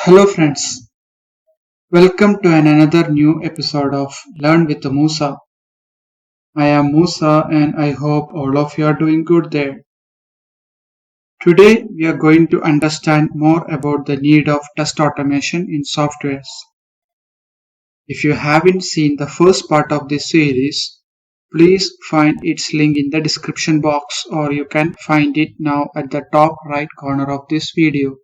Hello friends, welcome to another new episode of Learn with Musa. I am Musa and I hope all of you are doing good there. Today we are going to understand more about the need of test automation in softwares. If you haven't seen the first part of this series, please find its link in the description box or you can find it now at the top right corner of this video.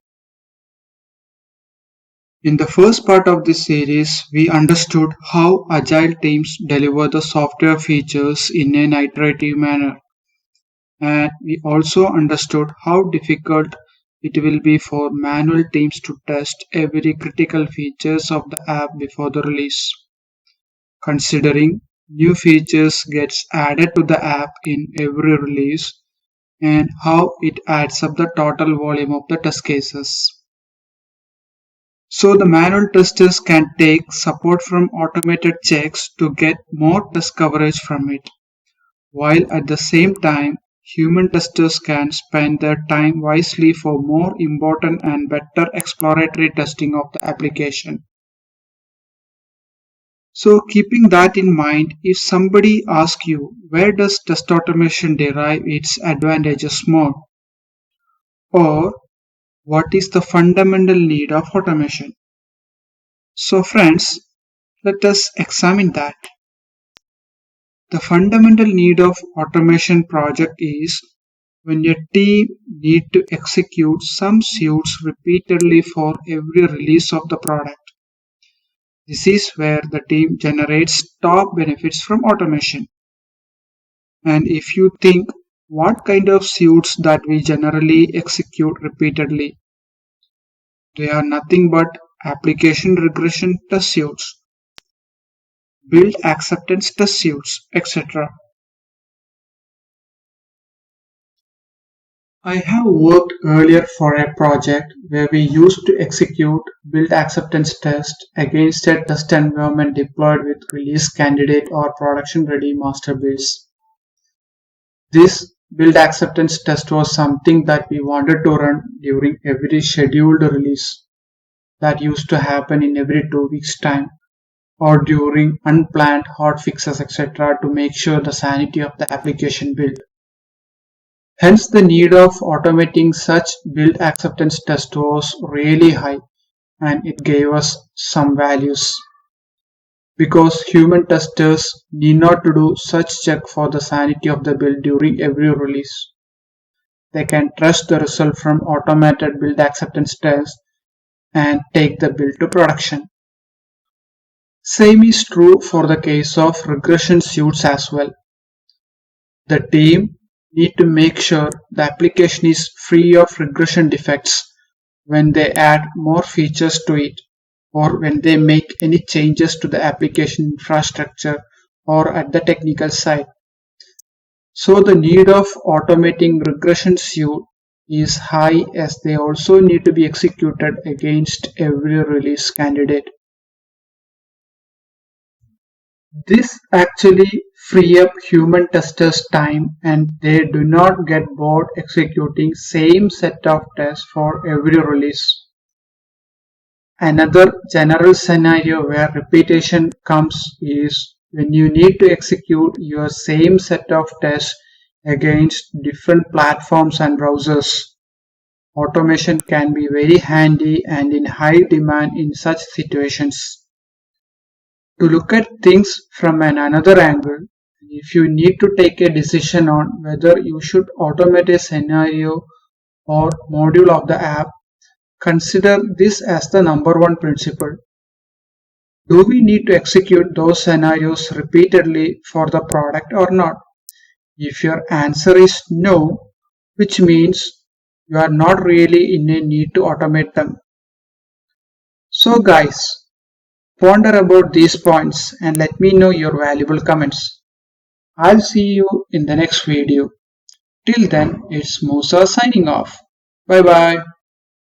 In the first part of this series, we understood how agile teams deliver the software features in an iterative manner, and we also understood how difficult it will be for manual teams to test every critical features of the app before the release. Considering new features gets added to the app in every release and how it adds up the total volume of the test cases. So the manual testers can take support from automated checks to get more test coverage from it, while at the same time, human testers can spend their time wisely for more important and better exploratory testing of the application. So keeping that in mind, if somebody asks you where does test automation derive its advantages more, or what is the fundamental need of automation? So friends, let us examine that. The fundamental need of automation project is when a team need to execute some suits repeatedly for every release of the product. This is where the team generates top benefits from automation. And if you think what kind of suits that we generally execute repeatedly, they are nothing but application regression test suits, build acceptance test suits, etc. I have worked earlier for a project where we used to execute build acceptance test against a test environment deployed with release candidate or production ready master builds. This build acceptance test was something that we wanted to run during every scheduled release that used to happen in every 2 weeks time or during unplanned hot fixes etc. to make sure the sanity of the application build. Hence, the need of automating such build acceptance test was really high and it gave us some values. Because human testers need not to do such check for the sanity of the build during every release. They can trust the result from automated build acceptance tests and take the build to production. Same is true for the case of regression suits as well. The team need to make sure the application is free of regression defects when they add more features to it or when they make any changes to the application infrastructure or at the technical side. So the need of automating regression suite is high as they also need to be executed against every release candidate. This actually free up human testers time and they do not get bored executing same set of tests for every release. Another general scenario where repetition comes is when you need to execute your same set of tests against different platforms and browsers. Automation can be very handy and in high demand in such situations. To look at things from another angle, if you need to take a decision on whether you should automate a scenario or module of the app, consider this as the number one principle. Do we need to execute those scenarios repeatedly for the product or not? If your answer is no, which means you are not really in a need to automate them. So guys, ponder about these points and let me know your valuable comments. I'll see you in the next video. Till then, it's Musa signing off. Bye bye.